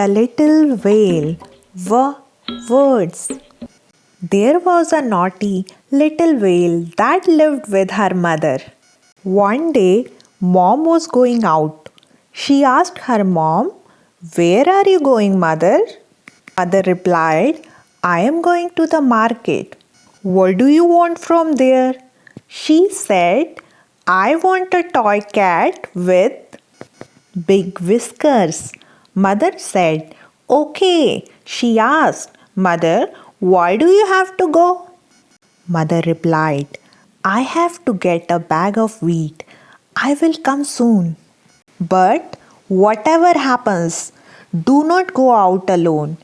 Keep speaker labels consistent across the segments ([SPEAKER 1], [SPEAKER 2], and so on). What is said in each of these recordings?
[SPEAKER 1] The little whale. Words. There was a naughty little whale that lived with her mother. One day, Mom was going out. She asked her mom, "Where are you going, mother?" Mother replied, "I am going to the market." "What do you want from there?" She said, "I want a toy cat with big whiskers." Mother said, "Okay." She asked, "Mother, why do you have to go?" Mother replied, "I have to get a bag of wheat. I will come soon. But whatever happens, do not go out alone.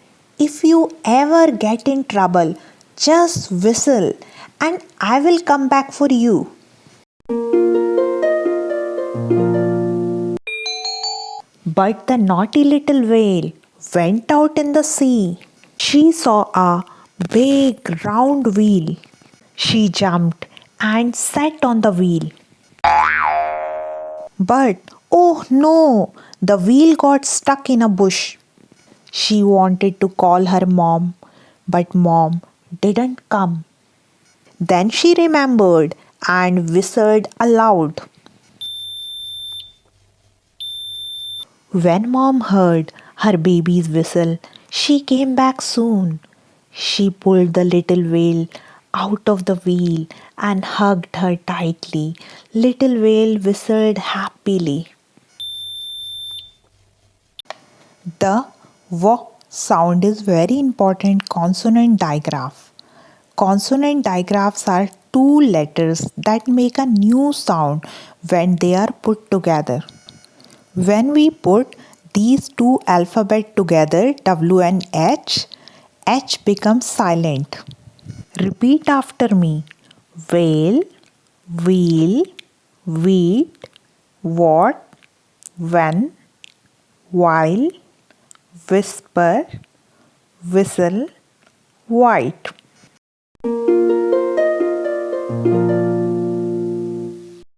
[SPEAKER 1] If you ever get in trouble, just whistle and I will come back for you." But the naughty little whale went out in the sea. She saw a big round wheel. She jumped and sat on the wheel. But oh no, the wheel got stuck in a bush. She wanted to call her mom, but mom didn't come. Then she remembered and whistled aloud. When mom heard her baby's whistle, she came back soon. She pulled the little whale out of the wheel and hugged her tightly. Little whale whistled happily. The W sound is very important consonant digraph. Consonant digraphs are two letters that make a new sound when they are put together. When we put these two alphabets together, W and H becomes silent. Repeat after me. Whale, wheel, wheat, what, when, while, whisper, whistle, white.